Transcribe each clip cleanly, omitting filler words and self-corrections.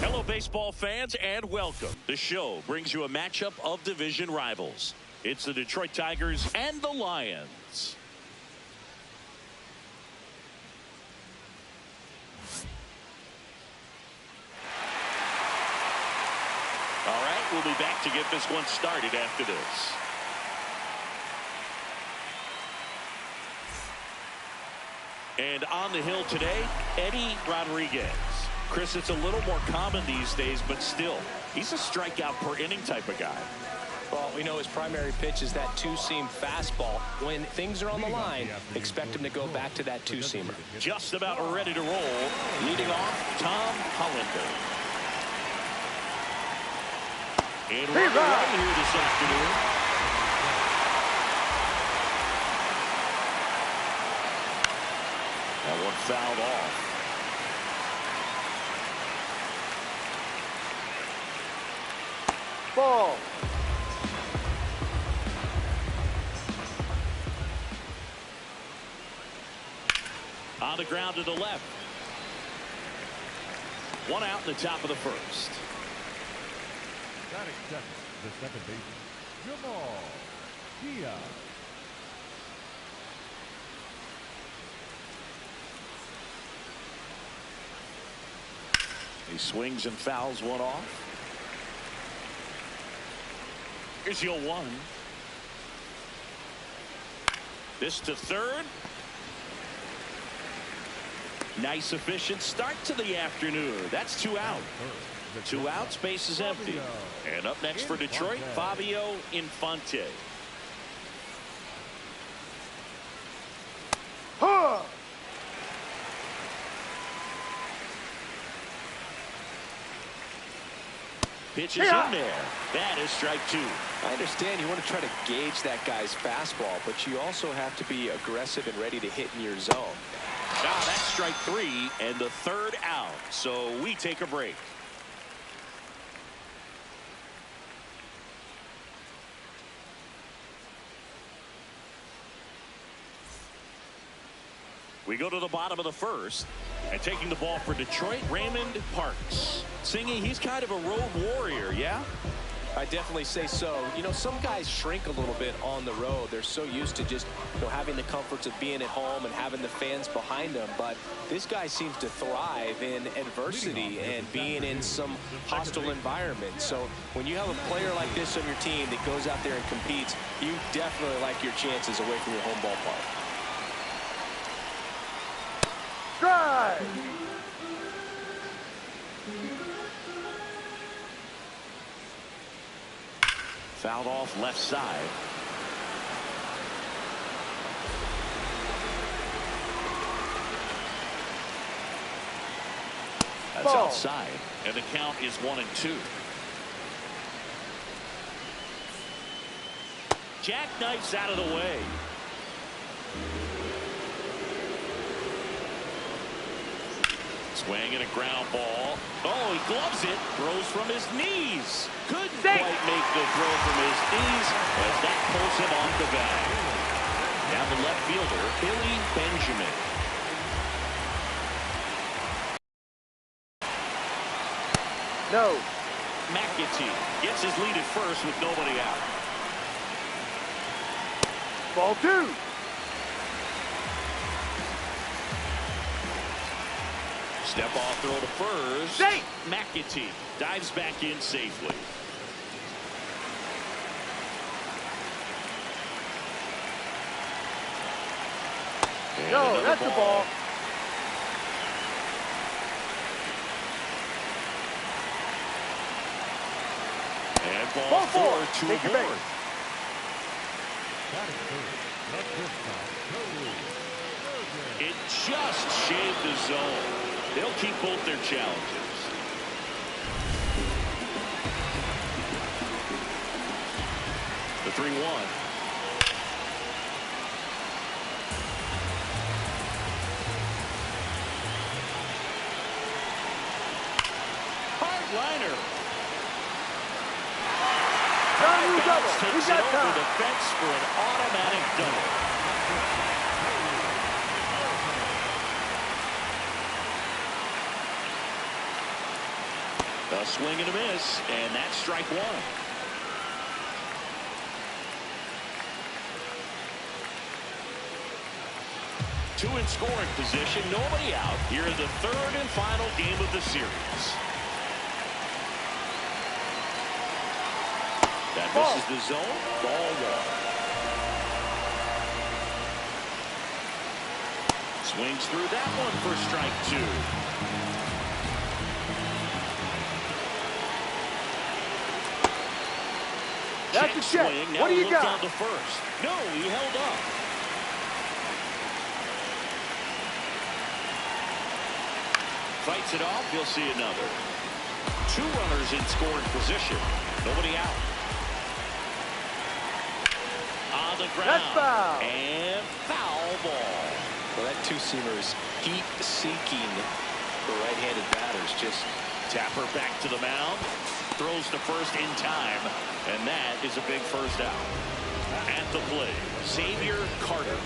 Hello, baseball fans, and welcome. The show brings you a matchup of division rivals. It's the Detroit Tigers and the Lions. All right, we'll be back to get this one started after this. And on the hill today, Eddie Rodriguez. Chris, it's a little more common these days, but still, he's a strikeout per inning type of guy. Well, we know his primary pitch is that two-seam fastball. When things are on the line, expect him to go back to that two-seamer. Just about ready to roll. Leading off, Tom Hollander. And we're right here this afternoon. That one fouled off. Ball. On the ground to the left. One out in the top of the first. That accepts the second baseman, Jamal Diaz. He swings and fouls one off. Here's your one. This to third. Nice efficient start to the afternoon. That's 2 out. 2 outs, base is empty. And up next for Detroit, Fabio Infante. Huh. Pitch is in there. That is strike 2. I understand you want to try to gauge that guy's fastball, but you also have to be aggressive and ready to hit in your zone. Now that's strike 3 and the third out. So we take a break. We go to the bottom of the first, and taking the ball for Detroit, Raymond Parks. Singy, he's kind of a road warrior, yeah? I definitely say so. You know, some guys shrink a little bit on the road. They're so used to just, having the comforts of being at home and having the fans behind them. But this guy seems to thrive in adversity and being in some hostile environment. So when you have a player like this on your team that goes out there and competes, you definitely like your chances away from your home ballpark. Drive. Fouled off left side. That's Ball. outside, and the count is 1-2. Jackknifes out of the way. Swing and a ground ball. Oh, he gloves it. Throws from his knees. Couldn't quite make the throw from his knees as that pulls him off the bag. Now the left fielder, Billy Benjamin. No. McAtee gets his lead at first with nobody out. Ball 2. Step off throw to first. Safe. McAtee dives back in safely. And No, that's the ball. And ball 4 to Take your aboard. base. It just shaved the zone. They'll keep both their challenges. The 3-1. Hard liner. high lose bounce double. takes We've it got over time. the fence for an automatic double. A swing and a miss, and that's strike one. Two in scoring position, nobody out. Here in the third and final game of the series. That misses the zone. Ball one. Swings through that one for strike two. That's a check. Swing. Now What do you look got? down to first. No, he held up. Fights it off. He'll see another. Two runners in scoring position. Nobody out. On the ground. That's foul. And foul ball. Well, that two-seamer is heat-seeking for right-handed batters. Just Tapper back to the mound. Throws to first in time. And that is a big first out. At the plate, Xavier Carter.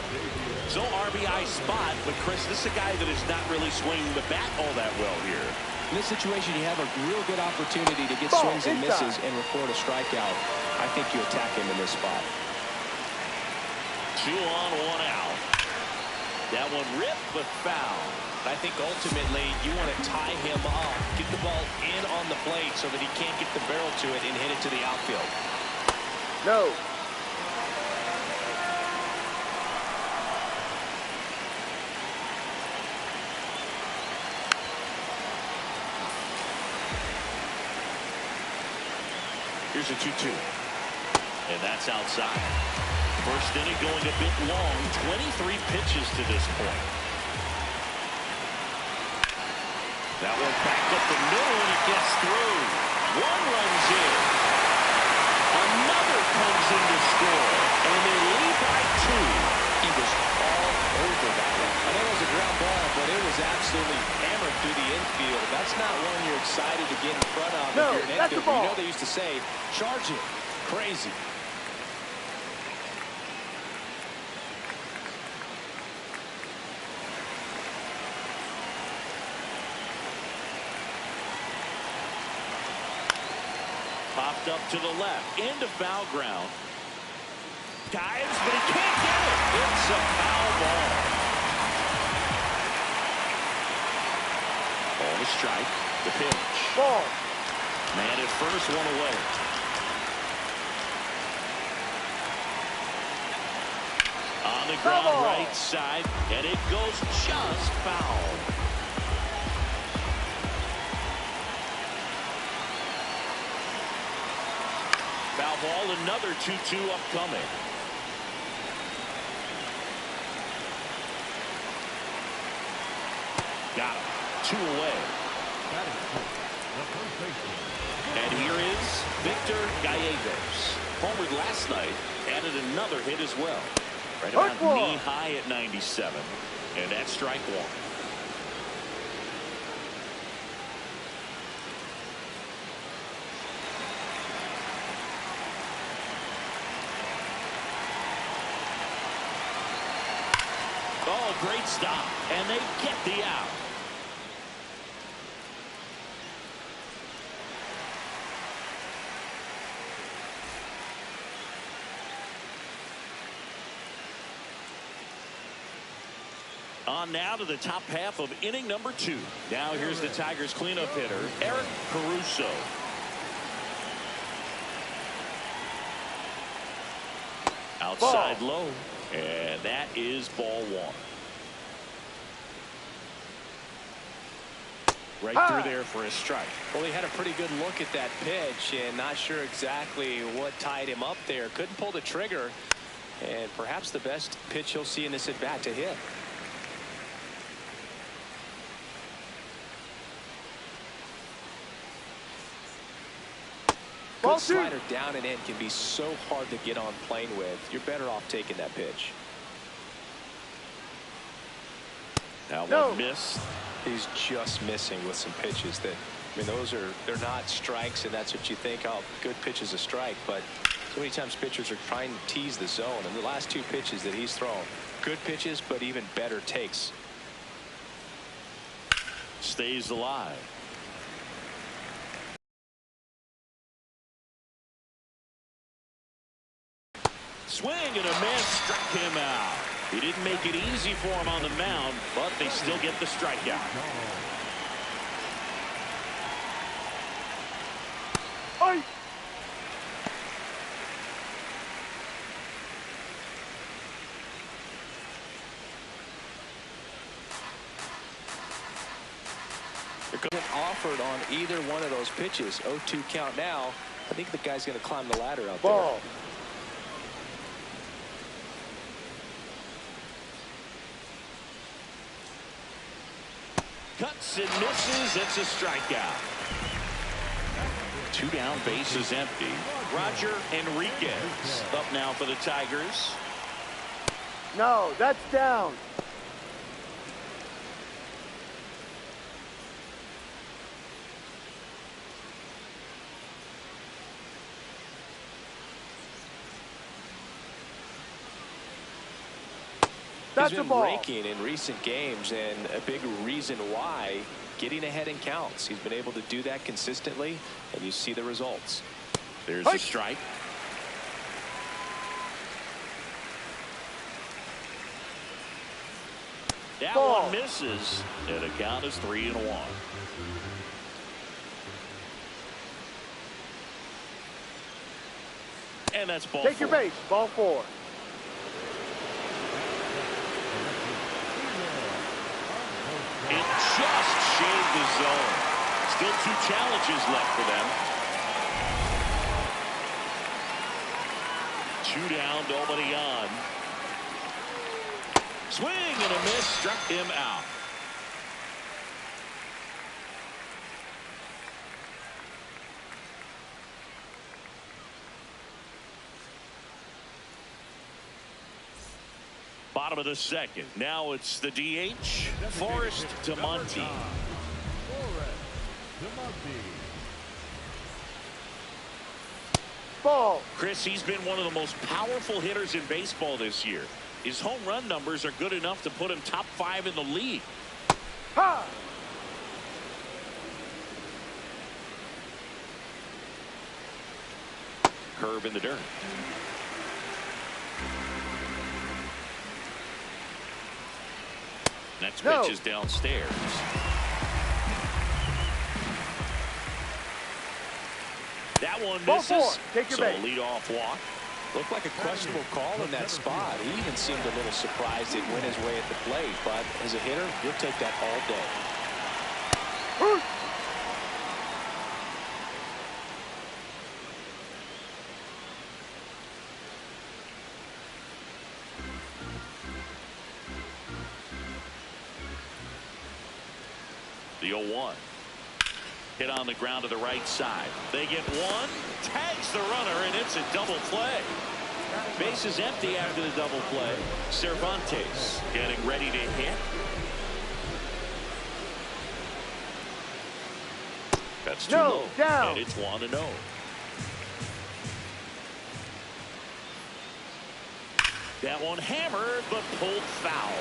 So RBI spot, but Chris, this is a guy that is not really swinging the bat all that well here. in this situation, you have a real good opportunity to get Ball swings and inside. misses and record a strikeout. I think you attack him in this spot. 2 on, 1 out. That one ripped, but foul. I think ultimately you want to tie him up, get the ball in on the plate so that he can't get the barrel to it and hit it to the outfield. No. Here's a 2-2. And that's outside. First inning going a bit long. 23 pitches to this point. That one back up the middle and it gets through. One runs in. Another comes in to score. And they lead by 2. He was all over that one. I know it was a ground ball, but it was absolutely hammered through the infield. That's not one you're excited to get in front of No, if you're an that's the infielder. ball. You know they used to say, charge it. Crazy. Popped up to the left. Into foul ground. Dives, but he can't get it. It's a foul ball. Ball to strike. The pitch. Ball. Man at first, one away. On the ground, Ball. right side, and it goes just foul. Foul ball, another 2-2 upcoming. Got him. 2 away. That is true. The first baseman. And here is Victor Gallegos. Homered last night, added another hit as well. Right about Hook one. knee high at 97. And that's strike one. Oh, great stop. And they get the out. On now to the top half of inning number 2. Now here's the Tigers cleanup hitter, Eric Caruso. Outside low. And that is ball 1. Right High. through there for a strike. Well, he had a pretty good look at that pitch and not sure exactly what tied him up there. Couldn't pull the trigger. And perhaps the best pitch he'll see in this at bat to hit. Ball Good 2. slider down and in can be so hard to get on plane with. You're better off taking that pitch. That No. one missed. He's just missing with some pitches that, I mean, they're not strikes, and that's what you think, oh, good pitch is a strike, but So many times pitchers are trying to tease the zone, and the last 2 pitches that he's thrown, good pitches, but even better takes. Stays alive. Swing and a miss, struck him out. He didn't make it easy for him on the mound, but they still get the strikeout. Oi! Offered on either one of those pitches. 0-2 count now. I think the guy's going to climb the ladder out Ball. There. Cuts and misses. It's a strikeout. 2 down, bases empty. Roger Enriquez up now for the Tigers. No, that's down. That's He's a been ball. raking in recent games, and a big reason why, getting ahead in counts. He's been able to do that consistently, and you see the results. There's a strike. That Ball. one misses, and the count is 3-1. And that's ball Take your 4. base. Ball 4. It just shaved the zone. Still 2 challenges left for them. 2 down, nobody on. Swing and a miss, struck him out. Bottom of the 2nd. Now it's the DH, Forrest Demonte. Ball. Chris, he's been one of the most powerful hitters in baseball this year. His home run numbers are good enough to put him top 5 in the league. Ha! Curve in the dirt. Next No. pitch is downstairs. That one Ball misses. 4. Take your So base. leadoff walk. Looked like a questionable call in that spot. He even seemed a little surprised it went his way at the plate, but as a hitter, you'll take that all day. The 0-1. Hit on the ground to the right side. They get one. Tags the runner, and it's a double play. Base is empty after the double play. Cervantes getting ready to hit. That's too low. Down. And it's 1-0. That one hammered, but pulled foul.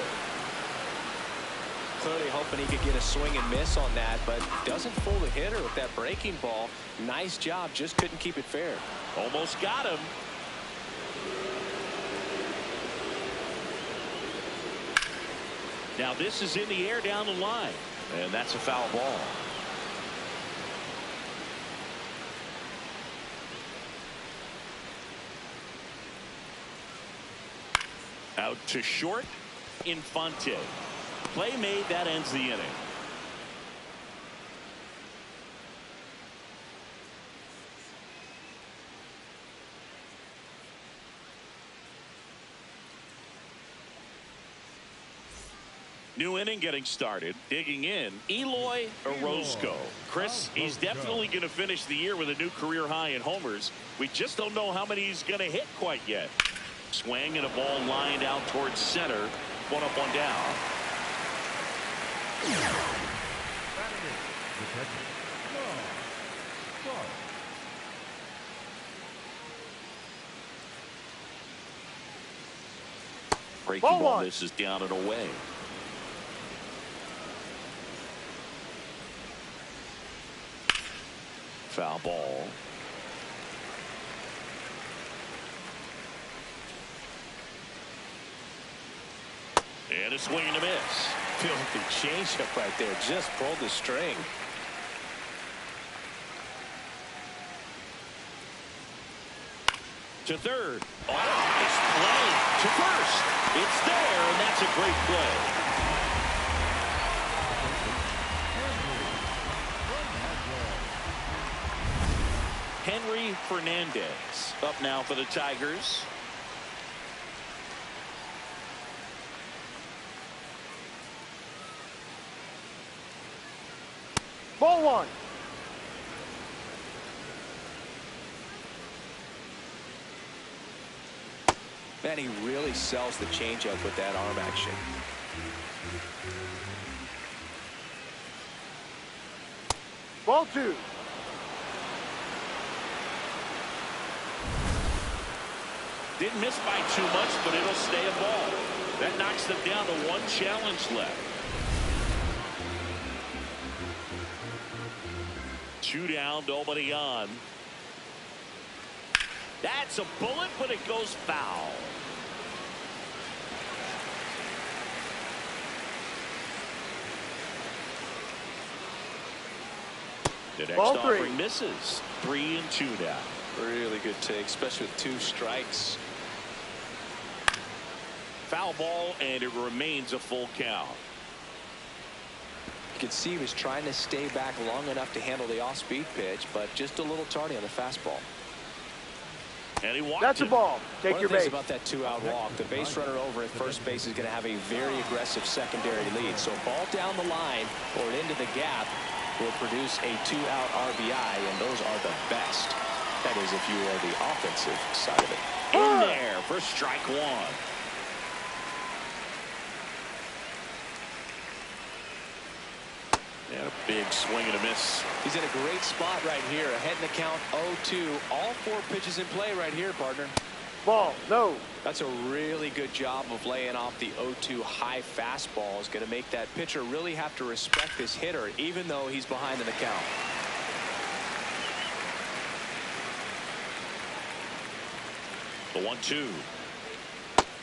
Clearly hoping he could get a swing and miss on that, but doesn't fool the hitter with that breaking ball. Nice job, just couldn't keep it fair. Almost got him. Now this is in the air down the line, and that's a foul ball. Out to short, Infante. Play made, that ends the inning. New inning getting started. Digging in, Eloy Orozco. Chris, he's definitely going to finish the year with a new career high in homers. We just don't know how many he's going to hit quite yet. Swing and a ball lined out towards center. 1 up, 1 down. Breaking Ball ball one. misses down and away. Foul ball. And a swing and a miss. Feel like the changeup right there just pulled the string. To third. Oh, nice play. To first. It's there, and that's a great play. Henry Fernandez up now for the Tigers. Ball one. Man, he really sells the changeup with that arm action. Ball two. Didn't miss by too much, but it'll stay a ball. That knocks them down to one challenge left. 2 down, nobody on. That's a bullet, but it goes foul. The next Ball offering three. misses. 3 and 2 now. Really good take, especially with 2 strikes. Foul ball, and it remains a full count. You can see he was trying to stay back long enough to handle the off-speed pitch, but just a little tardy on the fastball. And he walked That's a it. ball. Take One your of the things base. about that 2-out walk, the base runner over at first base is going to have a very aggressive secondary lead. So ball down the line or into the gap will produce a 2-out RBI, and those are the best. That is if you are the offensive side of it. In there for strike one. And a big swing and a miss. He's in a great spot right here. Ahead in the count 0-2. All 4 pitches in play right here, partner. Ball. No. That's a really good job of laying off the 0-2 high fastball. Is going to make that pitcher really have to respect this hitter, even though he's behind in the count. The 1-2.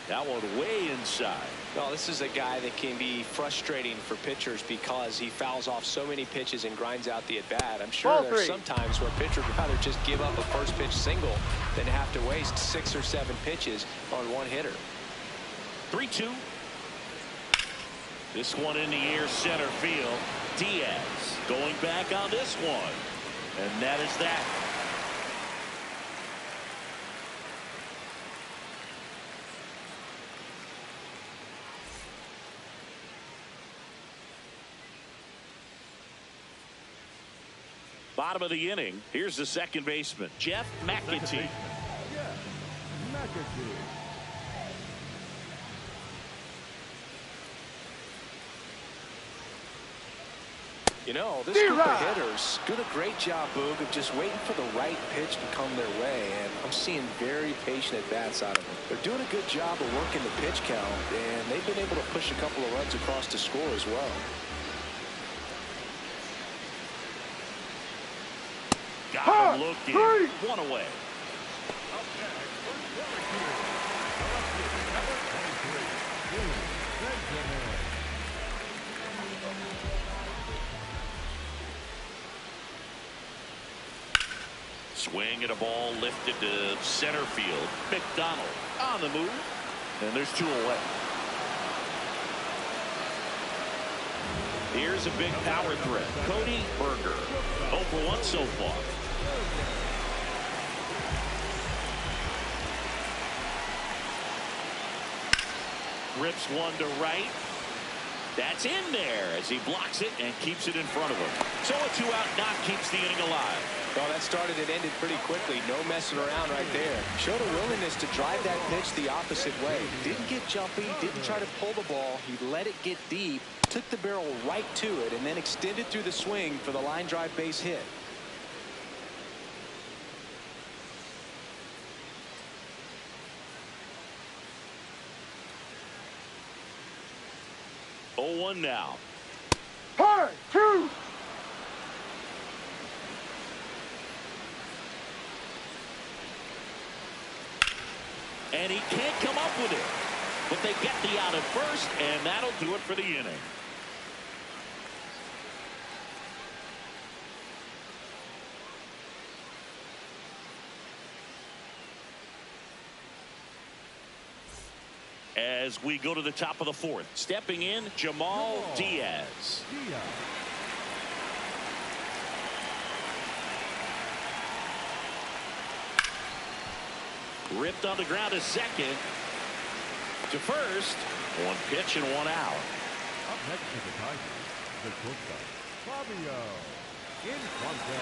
That one way inside. Well, this is a guy that can be frustrating for pitchers because he fouls off so many pitches and grinds out the at-bat. I'm sure Ball there's three. some times where pitchers would rather just give up a first pitch single than have to waste 6 or 7 pitches on one hitter. 3-2. This one in the air, center field. Diaz going back on this one. And that is that. Bottom of the inning. Here's the second baseman, Jeff McAtee. Yeah, McAtee. You know, this group of hitters do a great job, Boog, of just waiting for the right pitch to come their way, and I'm seeing very patient at-bats out of them. They're doing a good job of working the pitch count, and they've been able to push a couple of runs across to score as well. Got him looking. 1 away. Swing and a ball lifted to center field. McDonald on the move. And there's 2 away. Here's a big power threat. Cody Berger. 0 for 1 so far. Rips one to right. That's in there as he blocks it and keeps it in front of him. So a 2-out knock keeps the inning alive. Well, that started and ended pretty quickly. No messing around right there. Showed a willingness to drive that pitch the opposite way. Didn't get jumpy, didn't try to pull the ball. He let it get deep, took the barrel right to it, and then extended through the swing for the line drive base hit. 0-1 now. High, 2. And he can't come up with it. But they get the out at first, and that'll do it for the inning. As we go to the top of the fourth, stepping in, Jamal Diaz. Ripped on the ground to second. To first. One pitch and one out. Up next to the Tigers, the shortstop, Fabio Infante.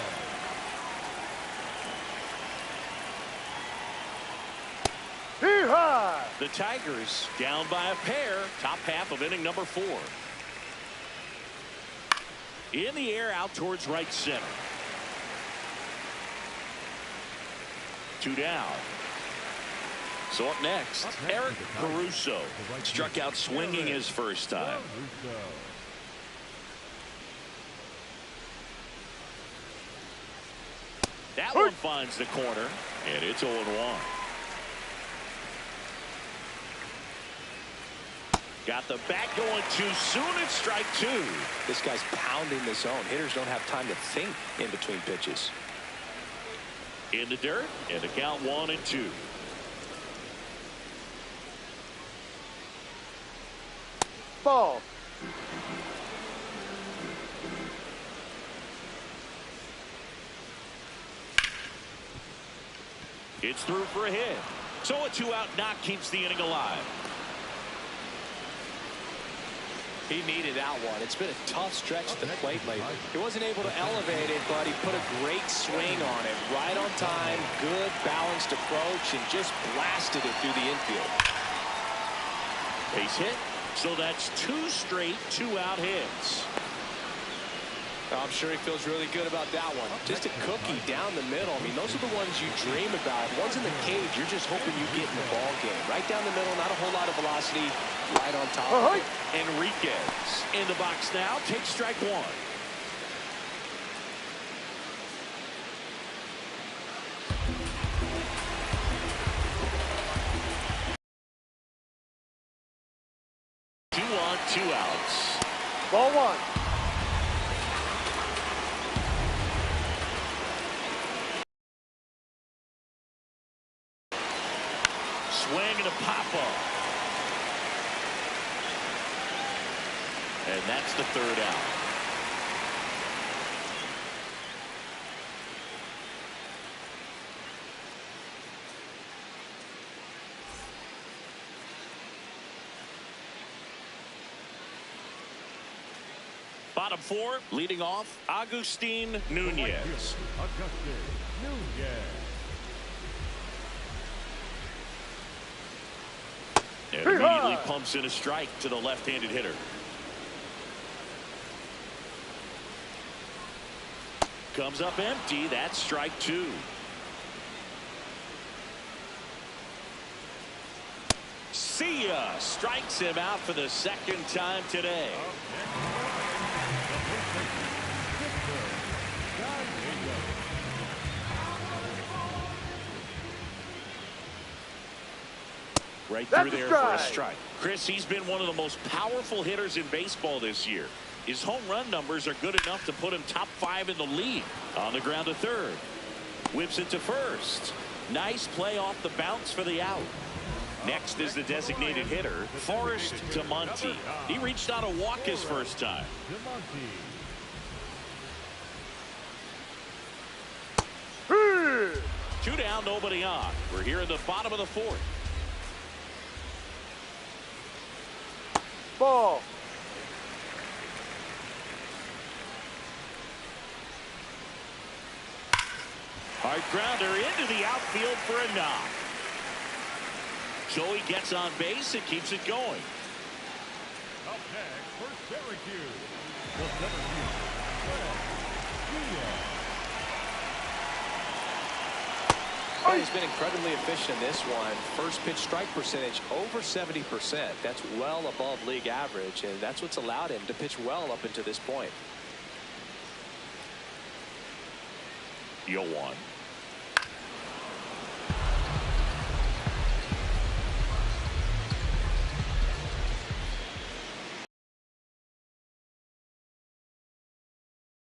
Hee-haw! The Tigers down by a pair. Top half of inning number 4. In the air out towards right center. 2 down. So up next, Eric Caruso struck out swinging his first time. That one finds the corner, and it's 0-1. Got the bat going too soon. It's strike 2. This guy's pounding the zone. Hitters don't have time to think in between pitches. In the dirt, and the count 1-2. Ball. It's through for a hit. So a 2-out knock keeps the inning alive. He needed that one. It's been a tough stretch at the plate lately. He wasn't able to elevate it, but he put a great swing on it. Right on time, good balanced approach, and just blasted it through the infield. Base hit. So that's 2 straight 2-out hits. I'm sure he feels really good about that one. Just a cookie down the middle. I mean, those are the ones you dream about. One's in the cage, you're just hoping you get in the ball game. Right down the middle, not a whole lot of velocity. Right on top. Enriquez in the box now. Takes strike 1. Two outs. Ball 1. Swing and a pop-up. And that's the 3rd out. Bottom 4, leading off, Agustin Nunez. And immediately pumps in a strike to the left-handed hitter. Comes up empty. That's strike 2. See ya. Strikes him out for the 2nd time today. Right through there for a strike. Chris, he's been one of the most powerful hitters in baseball this year. His home run numbers are good enough to put him top 5 in the league. On the ground to third. Whips it to first. Nice play off the bounce for the out. Next is the designated hitter, Forrest DeMonte. He reached out a walk his first time. 2 down, nobody on. We're here in the bottom of the 4th. Ball. Hard grounder into the outfield for a knock. Joey gets on base and keeps it going. Up next for Syracuse, the Syracuse. Well, he's been incredibly efficient in this one. First pitch strike percentage over 70%. That's well above league average, and that's what's allowed him to pitch well up until this point. 0-1.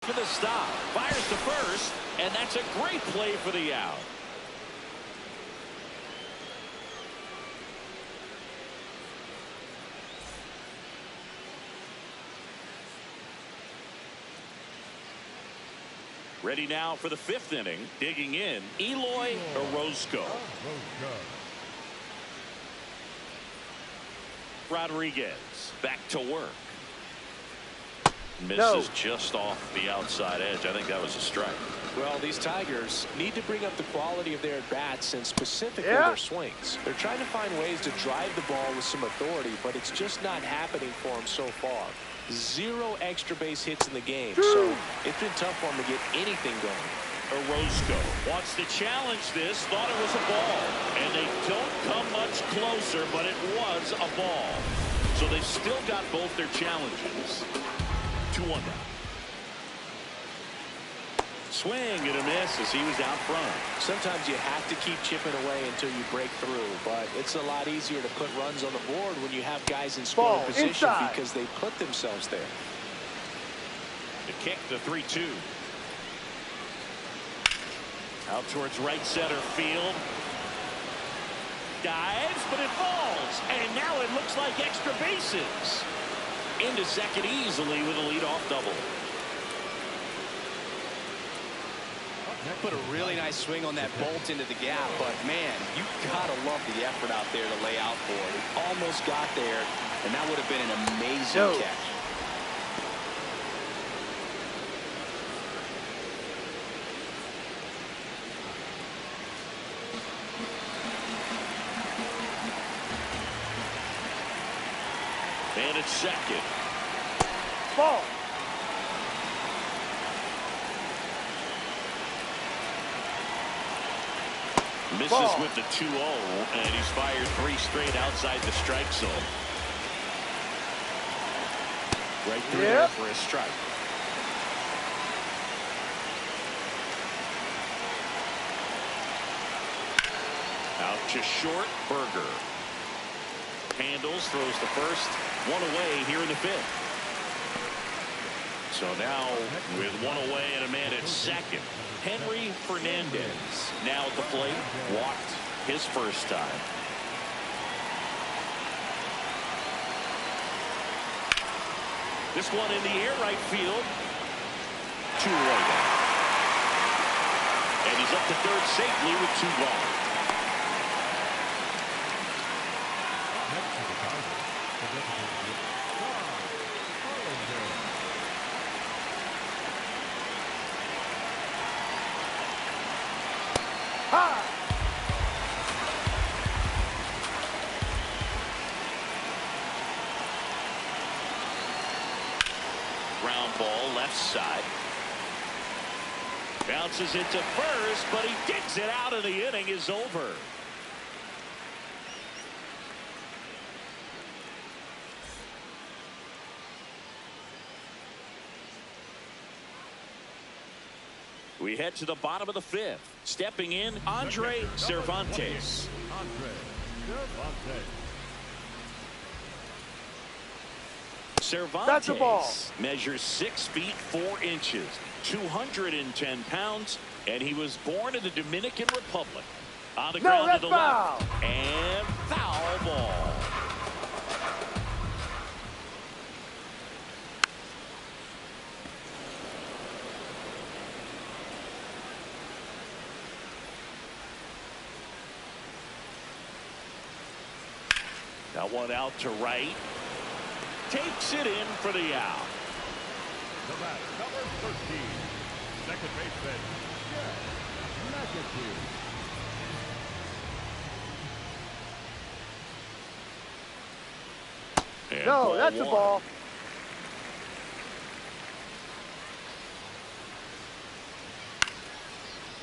For the stop, fires to first, and that's a great play for the out. Ready now for the 5th inning. Digging in, Eloy Orozco. Rodriguez back to work. Misses just off the outside edge. I think that was a strike. Well, these Tigers need to bring up the quality of their at-bats and specifically their swings. They're trying to find ways to drive the ball with some authority, but it's just not happening for them so far. 0 extra base hits in the game, so it's been tough for them to get anything going. Orozco wants to challenge this, thought it was a ball, and they don't come much closer, but it was a ball. So they've still got both their challenges. 2-1 now. Swing and a miss as he was out front. Sometimes you have to keep chipping away until you break through, but it's a lot easier to put runs on the board when you have guys in scoring position because they put themselves there. The kick, the 3-2. Out towards right center field. Dives, but it falls. And now it looks like extra bases. Into second easily with a leadoff double. Put a really nice swing on that bolt into the gap, but man, you gotta love the effort out there to lay out for it. It almost got there, and that would have been an amazing catch. And it's second. Ball. Misses with the 2-0, and he's fired 3 straight outside the strike zone. Right through there for a strike. Out to short, Berger. Handles, throws the first, 1 away here in the 5th. So now with 1 away and a man at second, Henry Fernandez now at the plate. Walked his first time. This one in the air right field. 2 away now. And he's up to third safely with 2 gone. Ground ball left side. Bounces into first, but he digs it out, and the inning is over. We head to the bottom of the 5th. Stepping in, Andre Cervantes. Cervantes measures 6 feet 4 inches, 210 pounds, and he was born in the Dominican Republic. On the ground to the left, and foul ball. That one out to right. Takes it in for the out. The bat, number 13, second baseman, And no, that's a ball.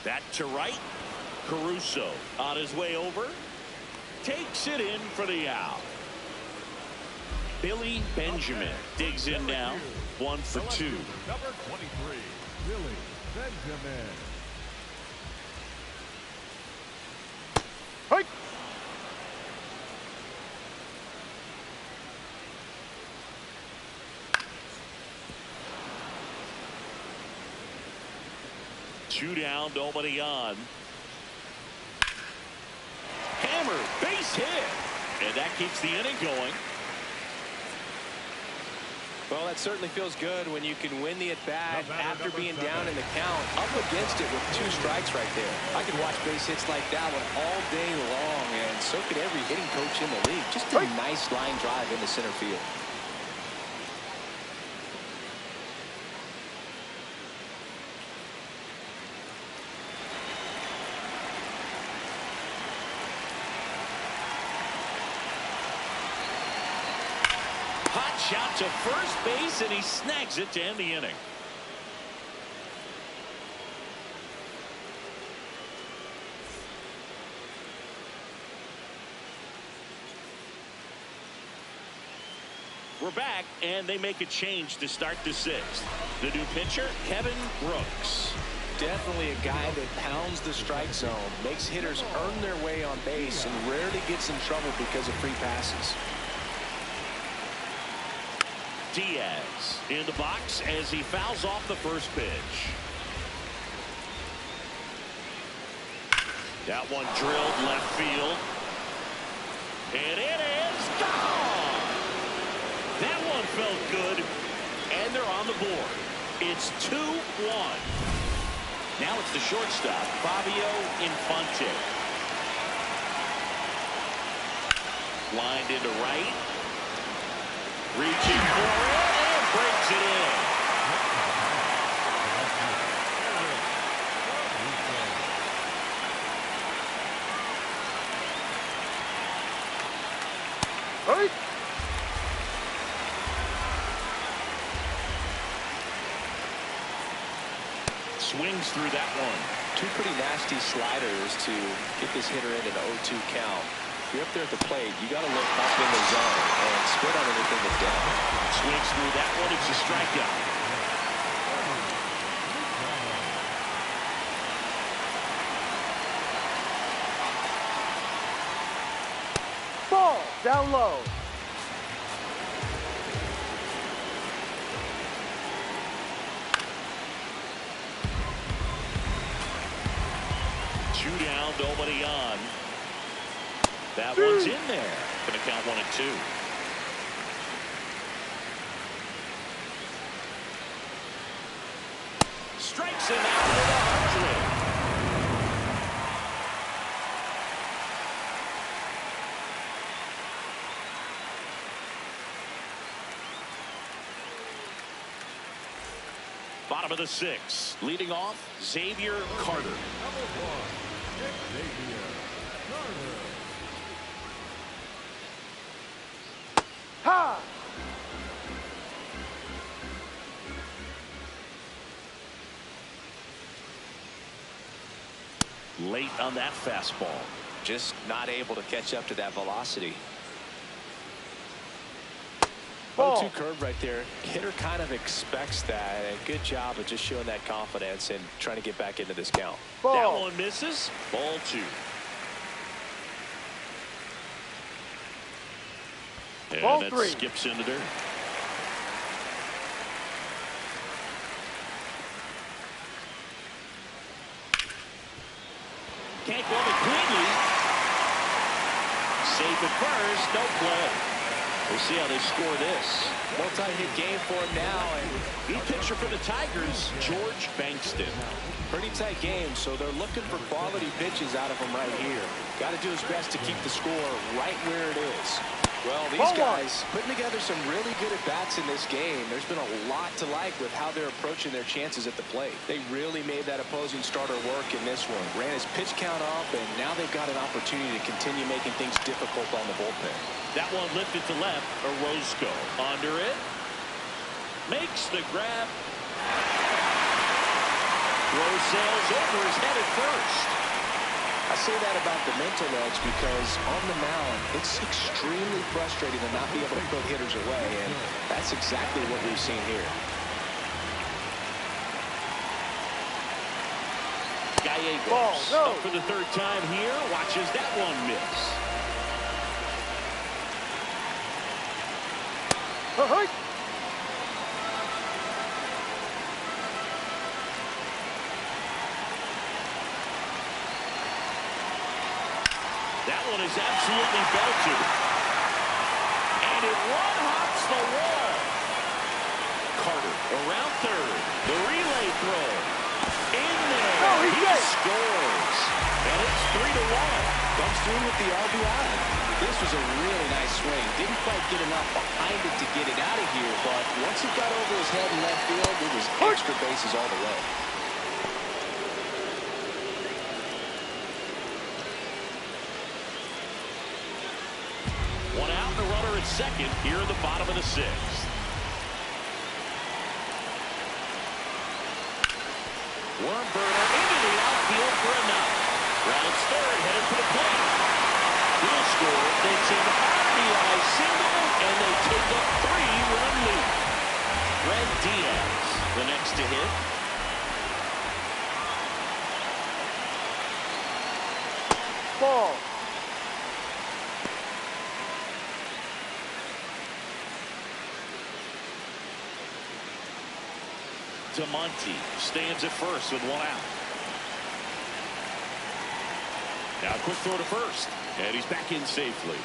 That to right. Caruso on his way over. Takes it in for the out. Billy Benjamin digs in now. 1 for 2. Number 23, Billy Benjamin. Hey. Two down, nobody on. Hammer, base hit. And that keeps the inning going. Well, that certainly feels good when you can win the at-bat after being down in the count, up against it with 2 strikes right there. I could watch base hits like that one all day long, and so could every hitting coach in the league. Just a nice line drive into center field. Hot shot to first base, and he snags it to end the inning. We're back, and they make a change to start the 6th. The new pitcher, Kevin Brooks. Definitely a guy that pounds the strike zone, makes hitters earn their way on base, and rarely gets in trouble because of free passes. Diaz in the box as he fouls off the first pitch. That one drilled left field. And it is gone. That one felt good. And they're on the board. It's 2-1. Now it's the shortstop, Fabio Infante. Lined into right. Reaching for it and breaks it in. Hey. Swings through that one. 2 pretty nasty sliders to get this hitter in an 0-2 count. If you're up there at the plate, you got to look up in the zone and spit on anything that's down. Swings through that one. It's a strikeout. Ball down low. Two down, nobody on. That one's in there. Going to count 1-2. Strikes him out with 100. Bottom of the 6th. Leading off, Xavier Carter. Number 1, Xavier Carter. Ha! Late on that fastball. Just not able to catch up to that velocity. Ball. 0-2 curve right there. Hitter kind of expects that. And good job of just showing that confidence and trying to get back into this count. Ball. That one misses. Ball 2. And Ball that 3. skips into dirt. Can't glove it cleanly. Safe at first. No play. We'll see how they score this. Multi-hit game for him now. And new pitcher for the Tigers, George Bankston. pretty tight game, so they're looking for quality pitches out of him right here. Got to do his best to keep the score right where it is. Well, these guys putting together some really good at-bats in this game. There's been a lot to like with how they're approaching their chances at the plate. They really made that opposing starter work in this one. Ran his pitch count up, and now they've got an opportunity to continue making things difficult on the bullpen. That one lifted to left. Orozco under it. Makes the grab. Throw sails over his head at first. I say that about the mental edge because on the mound, it's extremely frustrating to not be able to put hitters away, and that's exactly what we've seen here. Gallegos up for the third time here. Watches that one miss. That one is absolutely belted. And it one-hops the wall. Carter around third. The relay throw. In there. Oh, he scores. And it's 3-1. Comes through with the RBI. This was a really nice swing. Didn't quite get enough behind it to get it out of here, but once it got over his head in left field, it was extra bases all the way. One out, the runner at second here in the bottom of the sixth. Wormburner into the outfield for a knock. Rounds third, headed for the plate. He'll score. It's an RBI single, and they take a 3-run lead. Red Diaz, the next to hit. Ball. Monty stands at first with one out. Now a quick throw to first, and he's back in safely.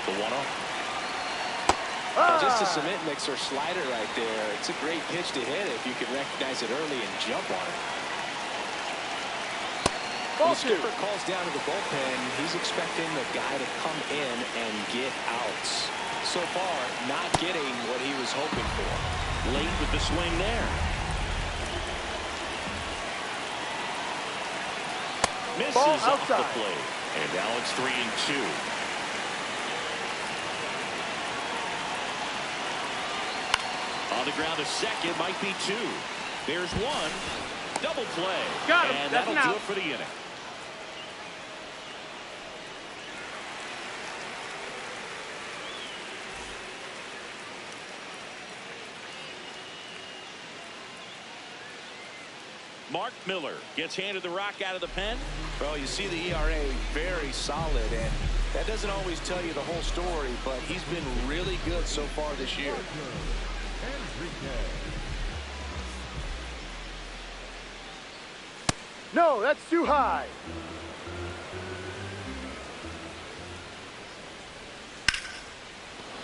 The 1-0. Just a cement mixer slider right there. It's a great pitch to hit if you can recognize it early and jump on it. When the skipper calls down to the bullpen, he's expecting the guy to come in and get outs. So far, not getting what he was hoping for. Late with the swing there. Misses off the plate. And now it's 3-2. On the ground, a second, might be two. There's one. Double play. Got him. And That's that'll an do out. it for the inning. Mark Miller gets handed the rock out of the pen. Well, you see the ERA very solid, and that doesn't always tell you the whole story, but he's been really good so far this year. No, that's too high.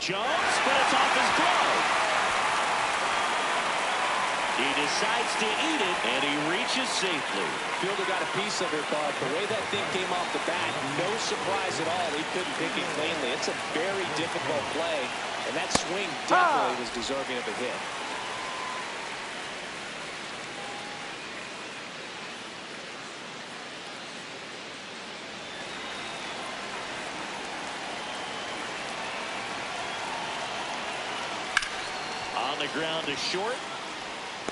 Jumps, but it's off his glove. He decides to eat it, and he reaches safely. Fielder got a piece of it, but the way that thing came off the bat, no surprise at all. He couldn't pick it cleanly. It's a very difficult play, and that swing definitely was deserving of a hit. On the ground to short.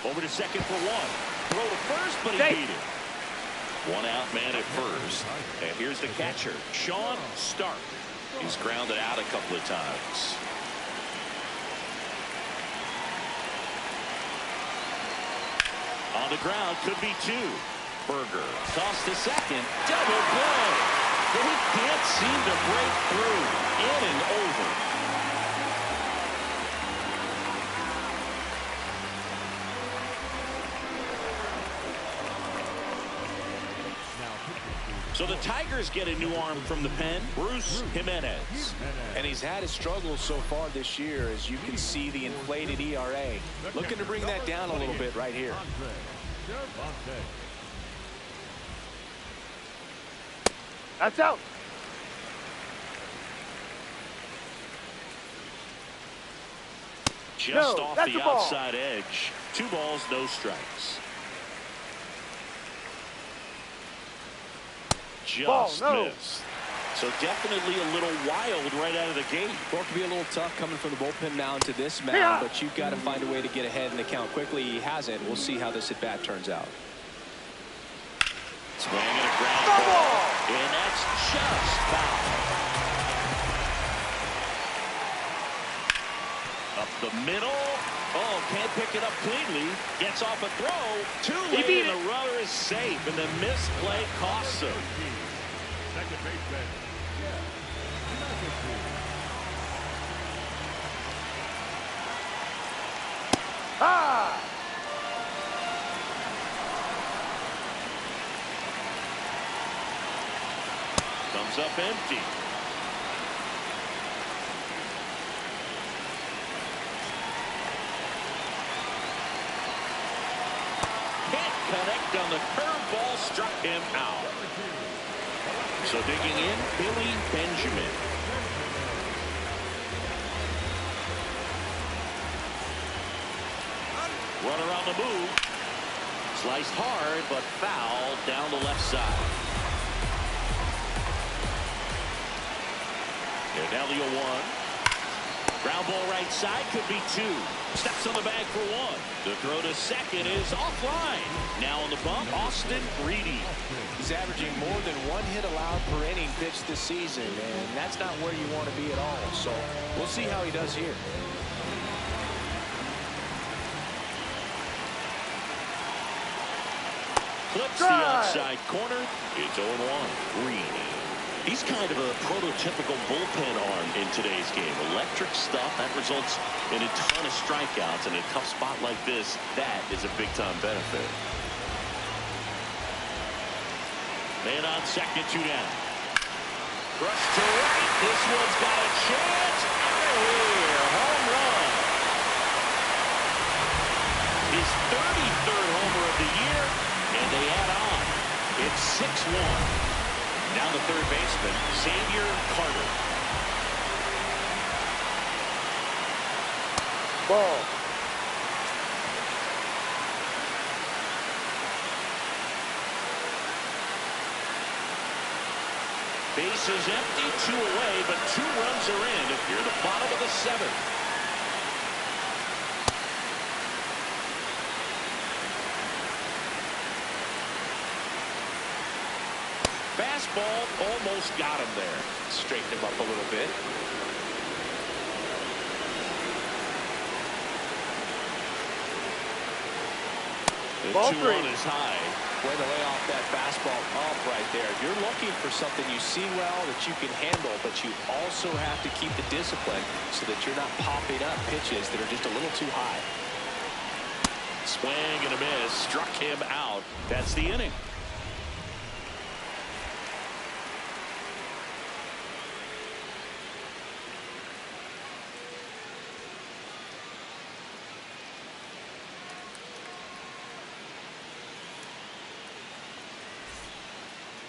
Over to second for one. Throw to first, but he beat it. One out man at first. And here's the catcher, Sean Stark. He's grounded out a couple of times. On the ground, could be two. Berger tossed to second. Double play. They can't seem to break through. In and over. So the Tigers get a new arm from the pen, Bruce Jimenez. And he's had his struggles so far this year, as you can see the inflated ERA. Looking to bring that down a little bit right here. That's out. Just No, off that's the a ball. outside edge. 2 balls, no strikes. Just Ball, no. missed. So definitely a little wild right out of the gate. Well, it can be a little tough coming from the bullpen mound to this mound, but you've got to find a way to get ahead in the count quickly. He hasn't. We'll see how this at bat turns out. Swing and a ground ball, and that's just foul. Up the middle. Oh, can't pick it up cleanly. Gets off a throw. Too late, and the runner is safe, and the misplay costs him. Second baseman. Ah! Comes up empty. Can't connect on the curveball, struck him out. So digging in, Billy Benjamin. Runner on the move. Sliced hard, but foul down the left side. And now the 0-1. Ground ball right side, could be 2. Steps on the bag for 1. The throw to second is offline. Now on the bump, Austin Reedy. He's averaging more than 1 hit allowed per inning pitched this season, and that's not where you want to be at all. So we'll see how he does here. Clips the outside corner. It's 0-1. Reedy. He's kind of a prototypical bullpen arm in today's game. Electric stuff that results in a ton of strikeouts. In a tough spot like this, that is a big-time benefit. Man on second, 2 down. Rush to right. This one's got a chance. Out of here. Home run. His 33rd homer of the year, and they add on. It's 6-1. Now the third baseman, Xavier Carter. Ball. Bases empty, 2 away, but 2 runs are in. If you're the bottom of the 7th. Fastball almost got him there. Straighten him up a little bit. The Ball 2-1 3. is high. Way to lay off that fastball up right there. You're looking for something you see well that you can handle, but you also have to keep the discipline so that you're not popping up pitches that are just a little too high. Swing and a miss. Struck him out. That's the inning.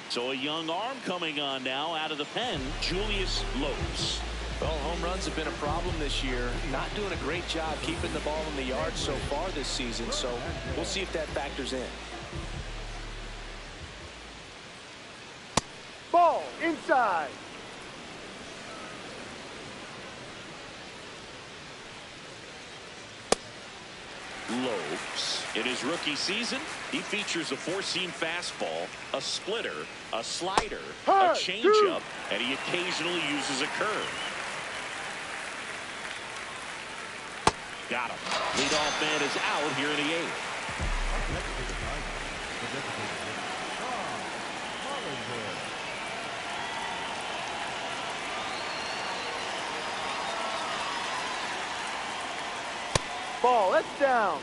So a young arm coming on now out of the pen, Julius Lopes. Well, home runs have been a problem this year. Not doing a great job keeping the ball in the yard so far this season, so we'll see if that factors in. Ball inside. Lopes. In his rookie season, he features a 4-seam fastball, a splitter, a slider, a changeup, and he occasionally uses a curve. Got him. Leadoff man is out here in the 8th. Ball, that's down.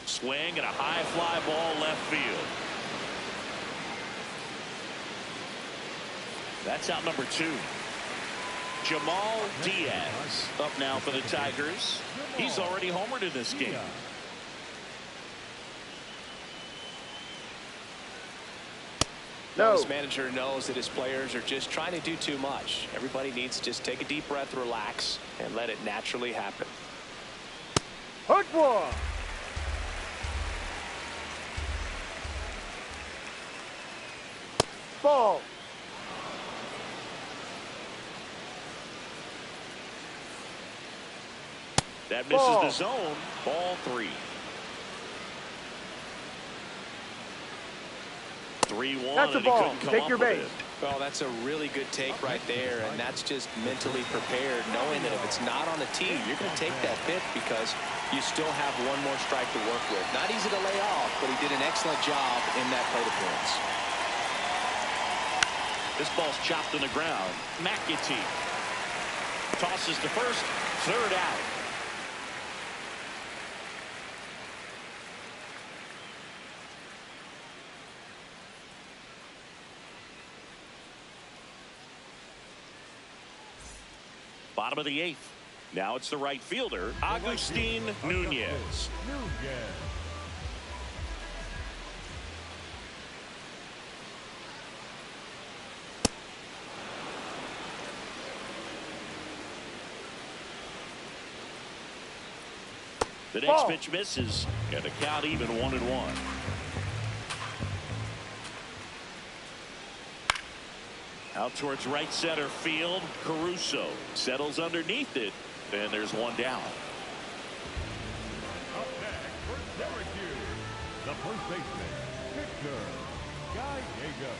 Swing and a high fly ball left field. That's out number 2. Jamal Diaz up now for the Tigers. He's already homered in this game. No. This manager knows that his players are just trying to do too much. Everybody needs to just take a deep breath, relax, and let it naturally happen. Hook one. Ball. That misses Ball. the zone. Ball 3. 3-1, That's a and he ball. couldn't come Take up your with base. it. Well, that's a really good take right there, and that's just mentally prepared, knowing that if it's not on the tee, you're going to take that pitch because you still have one more strike to work with. Not easy to lay off, but he did an excellent job in that plate appearance. This ball's chopped in the ground. McAtee tosses to first, third out. Bottom of the 8th. Now it's the right fielder, Agustin Nunez. The next pitch misses, and the count even 1-1. Out towards right center field. Caruso settles underneath it, and there's one down. Up next for Syracuse, the first baseman, Victor Gallego.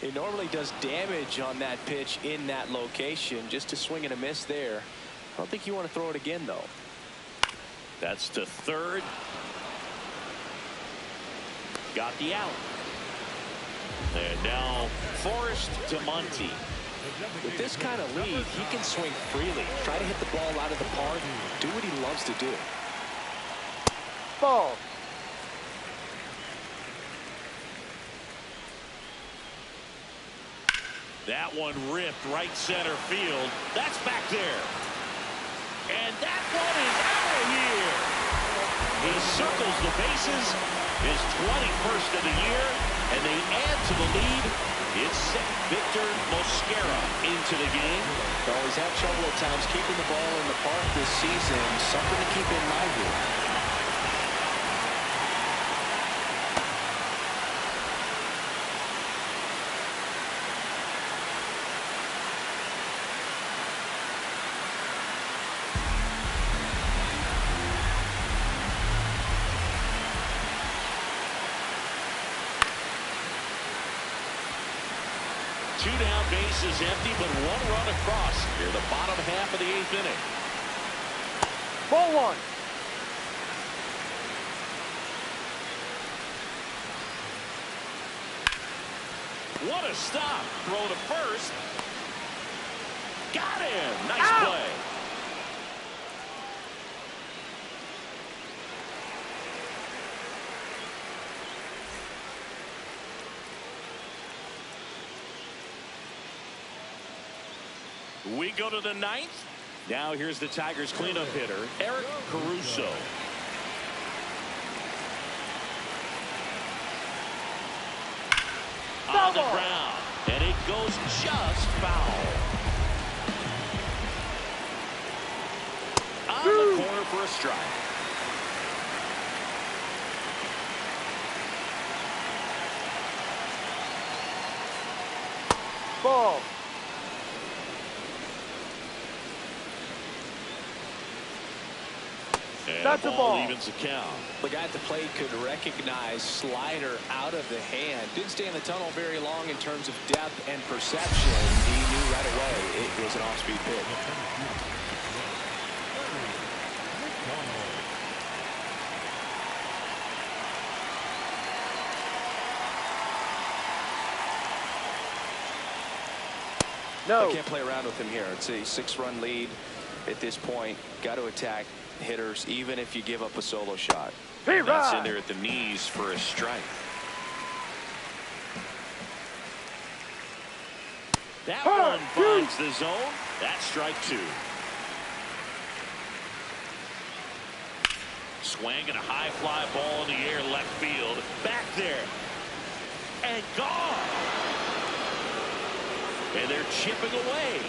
He normally does damage on that pitch in that location. Just a swing and a miss there. I don't think you want to throw it again, though. That's to third. Got the out. And now Forrest to Monty. With this kind of lead, he can swing freely. Try to hit the ball out of the park. Do what he loves to do. Ball. That one ripped right center field. That's back there. And that one is out of here. He circles the bases. His 21st of the year. And they add to the lead. It's Victor Mosquera into the game. Well, he's had trouble at times keeping the ball in the park this season. Something to keep in mind here. Two down, bases empty, but one run across near the bottom half of the 8th inning. Ball 1. What a stop. Throw to first. Got him. Nice play. We go to the 9th. Now here's the Tigers cleanup hitter, Eric Caruso. On the ground, and it goes just foul. On the corner for a strike. Ball. And That's a ball. Evens the count. The guy at the plate could recognize slider out of the hand. Didn't stay in the tunnel very long in terms of depth and perception. He knew right away it was an off-speed pitch. No. I can't play around with him here. It's a 6-run lead at this point. Got to attack hitters, even if you give up a solo shot. Hey, That's in there at the knees for a strike. That one finds the zone. That's strike 2. Swing and a high fly ball in the air left field. Back there. And gone. And they're chipping away.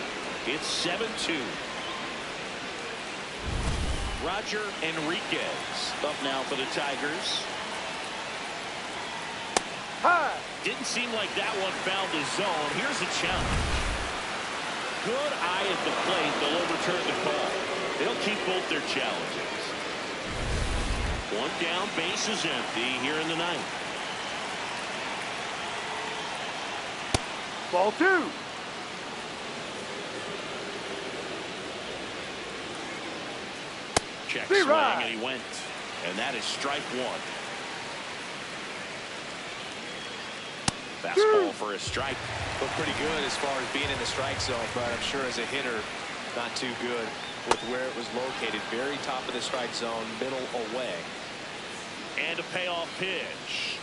It's 7-2. Roger Enriquez up now for the Tigers. High. Didn't seem like that one found the zone. Here's a challenge. Good eye at the plate. They'll overturn the call. They'll keep both their challenges. One down, base is empty here in the ninth. Ball 2. Check Be swing, right. and he went. And that is strike 1. Fastball for a strike. Looked pretty good as far as being in the strike zone, but I'm sure as a hitter, not too good with where it was located. Very top of the strike zone, middle away. And a payoff pitch.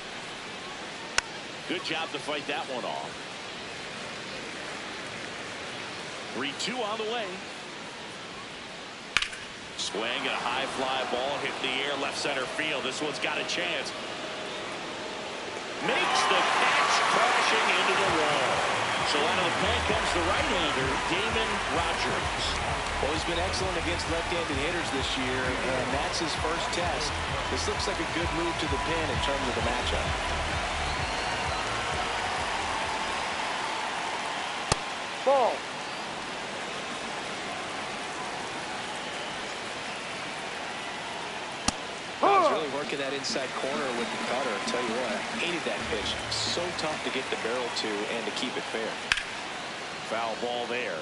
Good job to fight that one off. 3-2 on the way. Swing and a high fly ball hit in the air left center field. This one's got a chance. Makes the catch, crashing into the wall. So out of the pen comes the right-hander, Damon Rogers. Well, he's been excellent against left-handed hitters this year, and that's his first test. This looks like a good move to the pin in terms of the matchup. Ball. He's really working that inside corner with the cutter. I'll tell you what, I hated that pitch. So tough to get the barrel to and to keep it fair. Foul ball there.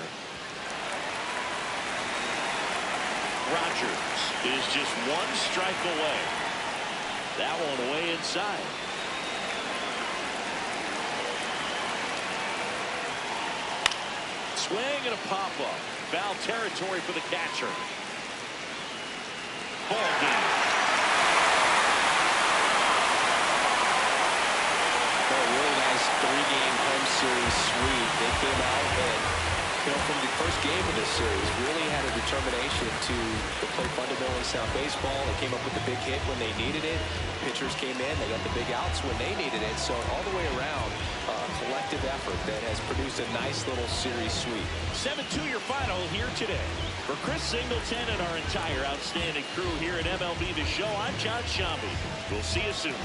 Rogers is just one strike away. That one way inside. Swing and a pop-up. Foul territory for the catcher. Ball game. Three-game home series sweep. They came out and, from the first game of this series, really had a determination to play fundamentally sound baseball. They came up with the big hit when they needed it. Pitchers came in. They got the big outs when they needed it. So all the way around, a collective effort that has produced a nice little series sweep. 7-2 your final here today. For Chris Singleton and our entire outstanding crew here at MLB The Show, I'm John Shambi. We'll see you soon.